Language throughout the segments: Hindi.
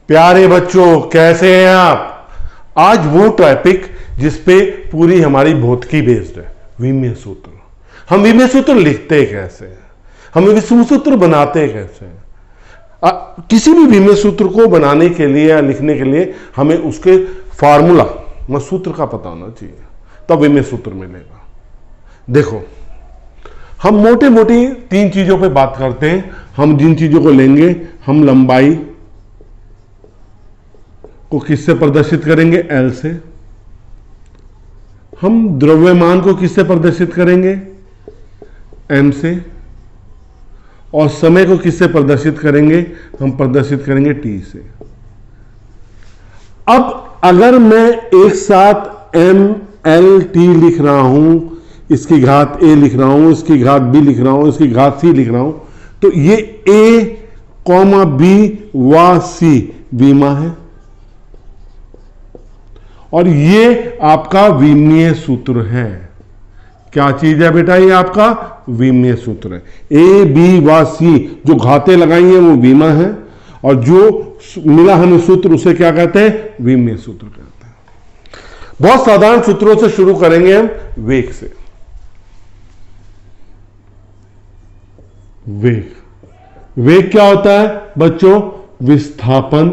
प्यारे बच्चों, कैसे हैं आप? आज वो टॉपिक जिस पे पूरी हमारी भौतिकी बेस्ड है, विमीय सूत्र। हम विमीय सूत्र लिखते कैसे हैं, हम विमीय सूत्र बनाते कैसे हैं। किसी भी विमीय सूत्र को बनाने के लिए या लिखने के लिए हमें उसके फार्मूला सूत्र का पता होना चाहिए, तब विमीय सूत्र मिलेगा। देखो, हम मोटे मोटी तीन चीजों पे बात करते हैं। हम जिन चीजों को लेंगे, हम लंबाई को किससे प्रदर्शित करेंगे? L से। हम द्रव्यमान को किससे प्रदर्शित करेंगे? M से। और समय को किससे प्रदर्शित करेंगे? हम प्रदर्शित करेंगे T से। अब अगर मैं एक साथ M L T लिख रहा हूं, इसकी घात A लिख रहा हूं, इसकी घात B लिख रहा हूं, इसकी घात C लिख रहा हूं, तो ये A, B व C विमा है और ये आपका विमीय सूत्र है। क्या चीज है बेटा? ये आपका विमीय सूत्र है। ए बी व सी जो घातें लगाई हैं वो विमा है और जो मिला हमें सूत्र उसे क्या कहते हैं? विमीय सूत्र कहते हैं। बहुत साधारण सूत्रों से शुरू करेंगे हम, वेग से। वेग क्या होता है बच्चों? विस्थापन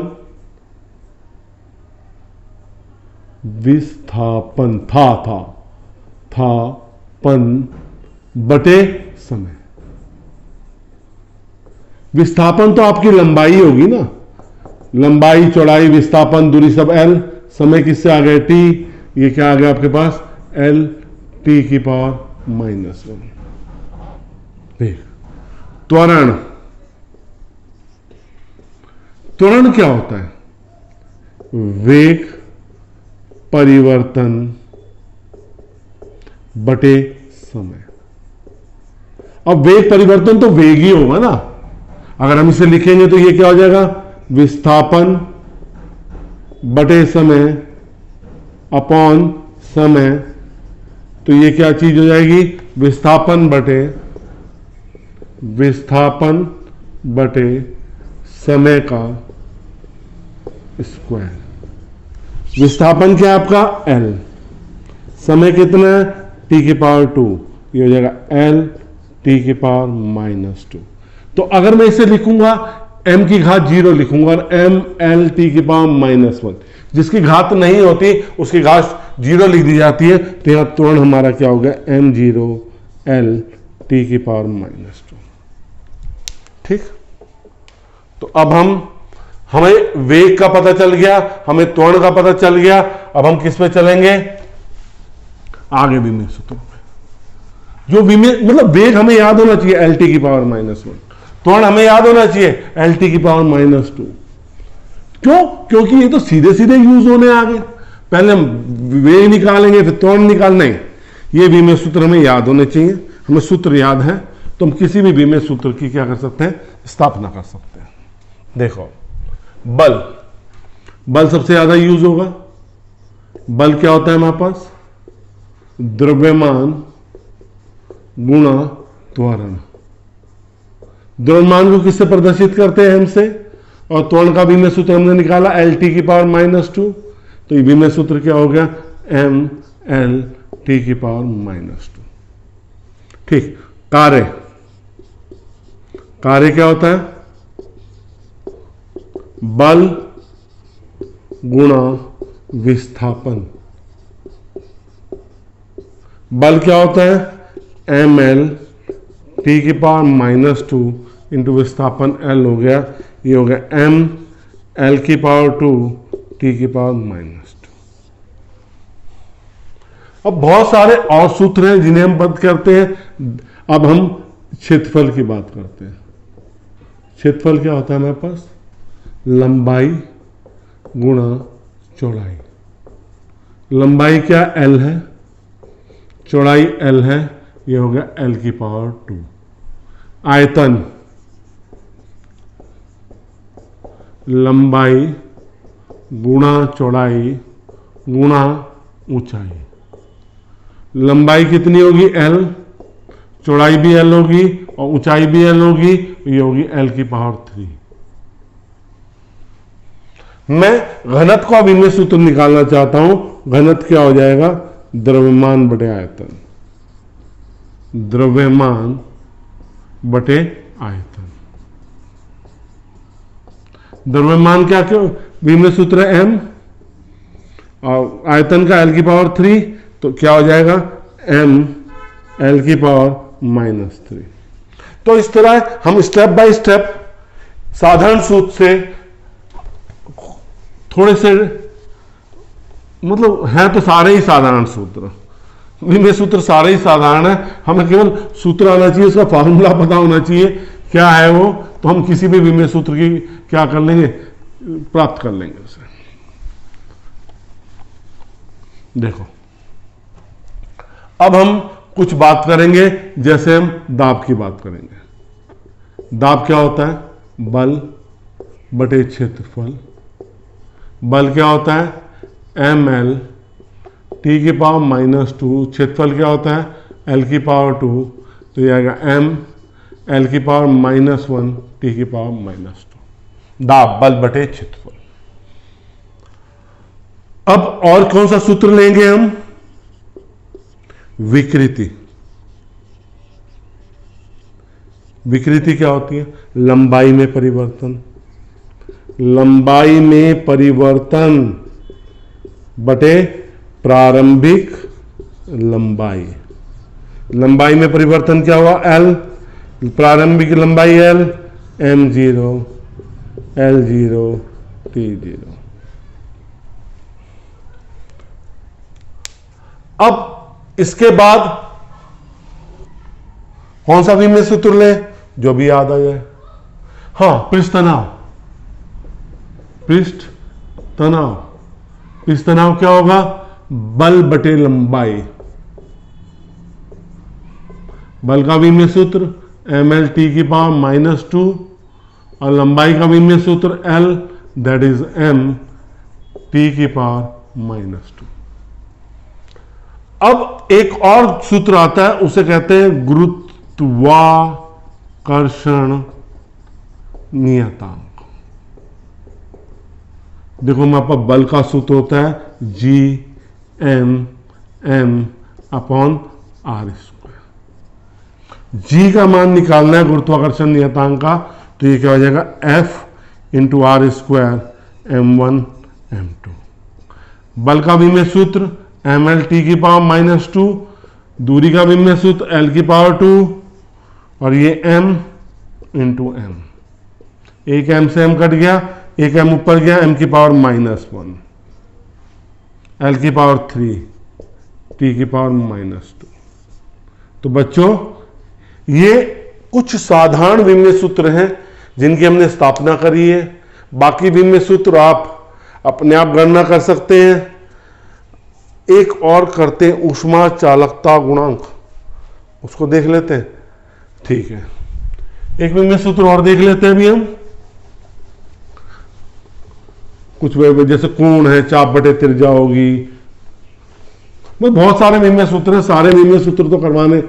था पन बटे समय। विस्थापन तो आपकी लंबाई होगी ना, लंबाई, चौड़ाई, विस्थापन, दूरी सब L। समय किससे आ गए? T। ये क्या आ गया आपके पास? L T की पावर -1। त्वरण। त्वरण क्या होता है? वेग परिवर्तन बटे समय। अब वेग परिवर्तन तो वेग ही होगा ना। अगर हम इसे लिखेंगे तो ये क्या हो जाएगा? विस्थापन बटे समय अपॉन समय। तो ये क्या चीज हो जाएगी? विस्थापन बटे समय का स्क्वायर। विस्थापन क्या है आपका? L। समय कितना है? T की पावर 2। ये हो जाएगा L T की पावर -2। तो अगर मैं इसे लिखूंगा, M की घात 0 लिखूंगा और M L T की पावर -1, जिसकी घात नहीं होती उसकी घात 0 लिख दी जाती है। तो यहां त्वरण हमारा क्या हो गया? M0 L T की पावर -2। ठीक। तो अब हमें वेग का पता चल गया, हमें त्वरण का पता चल गया। अब हम किस पे चलेंगे? आगे विमीय सूत्र पे। जो विमीय मतलब वेग हमें याद होना चाहिए L T की पावर -1, त्वरण हमें याद होना चाहिए L T की पावर -2। क्यों? क्योंकि ये तो सीधे सीधे यूज होने आ गए। पहले हम वेग निकालेंगे फिर त्वरण निकालने। ये विमीय सूत्र हमें याद होने चाहिए। हमें सूत्र याद है तो हम किसी भी विमीय सूत्र की क्या कर सकते हैं? स्थापना कर सकते हैं। देखो, बल सबसे ज्यादा यूज होगा। बल क्या होता है हमारे पास? द्रव्यमान गुणा त्वरण। द्रव्यमान को किससे प्रदर्शित करते हैं? M से। और त्वरण का विमीय सूत्र हमने निकाला L T की पावर -2। तो ये विमीय सूत्र क्या हो गया? M L T की पावर -2। ठीक। कार्य क्या होता है? बल गुणा विस्थापन। बल क्या होता है? ML T की पावर -2 इंटू विस्थापन L हो गया। ये हो गया M L की पावर 2 T की पावर -2। अब बहुत सारे और सूत्र हैं जिन्हें हम बात करते हैं। अब हम क्षेत्रफल की बात करते हैं। क्षेत्रफल क्या होता है हमारे पास? लंबाई गुणा चौड़ाई। लंबाई क्या? L है, चौड़ाई L है, ये हो गया L की पावर 2। आयतन लंबाई गुणा चौड़ाई गुणा ऊंचाई। लंबाई कितनी होगी? L, चौड़ाई भी एल होगी और ऊंचाई भी एल होगी, ये होगी एल की पावर 3। मैं घनत्व का विमेय सूत्र निकालना चाहता हूं। घनत्व क्या हो जाएगा? द्रव्यमान बटे आयतन, द्रव्यमान बटे आयतन। द्रव्यमान क्या क्यों विमेय सूत्र है m, और आयतन का एल की पावर 3, तो क्या हो जाएगा? m एल की पावर -3। तो इस तरह हम स्टेप बाय स्टेप साधारण सूत्र से थोड़े से, मतलब है तो सारे ही साधारण सूत्र, विमेय सूत्र सारे ही साधारण है, हमें केवल सूत्र आना चाहिए, उसका फॉर्मूला पता होना चाहिए क्या है वो, तो हम किसी भी विमेय सूत्र की क्या कर लेंगे, प्राप्त कर लेंगे उसे। देखो अब हम कुछ बात करेंगे, जैसे हम दाब की बात करेंगे। दाब क्या होता है? बल बटे क्षेत्रफल। बल क्या होता है? ml t की पावर -2, क्षेत्रफल क्या होता है? l की पावर 2, तो ये आएगा m l की पावर -1 t की पावर -2। दाब बल बटे क्षेत्रफल। अब और कौन सा सूत्र लेंगे हम? विकृति। विकृति क्या होती है? लंबाई में परिवर्तन। लंबाई में परिवर्तन बटे प्रारंभिक लंबाई। लंबाई में परिवर्तन क्या हुआ? L, प्रारंभिक लंबाई L, m0 L0 t0। अब इसके बाद कौन सा विमेय सूत्र ले? जो भी याद आ जाए। हाँ, पृष्ठ तनाव। पृष्ठ तनाव, पृष्ठ तनाव क्या होगा? बल बटे लंबाई। बल का विमेय सूत्र ml t की पावर -2 और लंबाई का विमेय सूत्र L, that is m t की पावर -2। अब एक और सूत्र आता है, उसे कहते हैं गुरुत्वाकर्षण नियतांक। देखो हमारे पास बल का सूत्र होता है Gm/m/r²। G का मान निकालना है गुरुत्वाकर्षण नियतांक का, तो ये क्या हो जाएगा? F×r² m1 m2। बल का विमेय सूत्र ml t की पावर -2, दूरी का विमेय सूत्र l की पावर 2 और ये m × m। एक m से m कट गया, एक m ऊपर गया, m की पावर -1, l की पावर 3, t की पावर -2। तो बच्चों ये कुछ साधारण विमेय सूत्र हैं जिनकी हमने स्थापना करी है। बाकी विमेय सूत्र आप अपने आप गणना कर सकते हैं। एक और करते हैं, ऊष्मा चालकता गुणांक, उसको देख लेते हैं। ठीक है, एक विमेय सूत्र और देख लेते हैं अभी हम। कुछ जैसे कोण है, चाप बटे त्रिज्या होगी, बहुत सारे विमेय सूत्र हैं। सारे विमेय सूत्र तो करवाने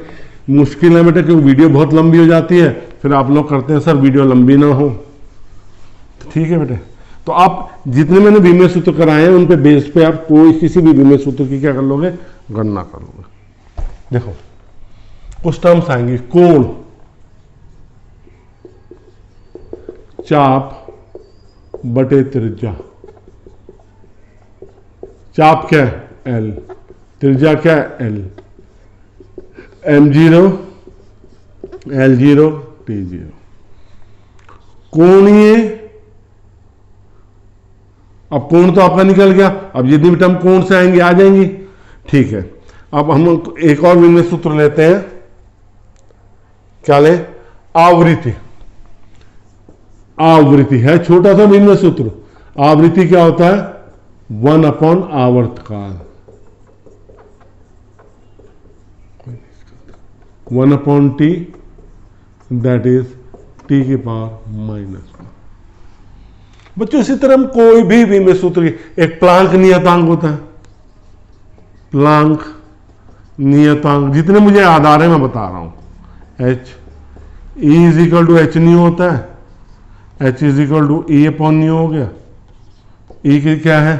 मुश्किल है बेटा, क्योंकि वीडियो बहुत लंबी हो जाती है, फिर आप लोग करते हैं सर वीडियो लंबी ना हो। ठीक है बेटे, तो आप जितने मैंने विमेय सूत्र कराए हैं उन पे बेस पे आप कोई किसी भी विमेय सूत्र की क्या कर लोगे? गणना कर लोगे। देखो कुछ टर्म्स आएंगे। कोण, चाप बटे त्रिज्या। चाप क्या है? L, त्रिज्या क्या है? L, m0 L0 t0। कोणीय, अब कोण तो आपका निकल गया, अब जितनी भी टर्म कोण से आएंगे आ जाएंगी। ठीक है, अब हम एक और विमेय सूत्र लेते हैं। क्या ले? आवृत्ति। आवृत्ति है छोटा सा विमेय सूत्र। आवृत्ति क्या होता है? 1/आवर्तकाल, 1/t, दैट इज t की पावर -1। बच्चों इसी तरह हम कोई भी विमेय सूत्र की, एक प्लांक नियतांक होता है। प्लांक नियतांक जितने मुझे याद आ रहे हैं मैं बता रहा हूं। H E is equal to h nu होता है, h is equal to E upon nu हो गया। ई की क्या है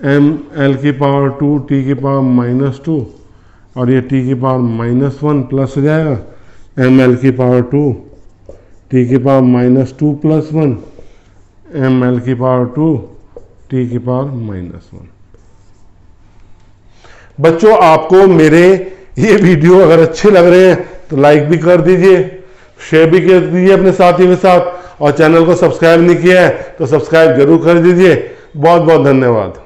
एम एल की पावर 2 टी की पावर -2 और ये टी की पावर -1 प्लस हो जाएगा एम एल की पावर 2 टी की पावर -2 प्लस 1 एम एल की पावर 2 टी की पावर -1। बच्चों आपको मेरे ये वीडियो अगर अच्छे लग रहे हैं तो लाइक भी कर दीजिए, शेयर भी कर दीजिए अपने साथियों के साथ, और चैनल को सब्सक्राइब नहीं किया है तो सब्सक्राइब जरूर कर दीजिए। बहुत बहुत धन्यवाद।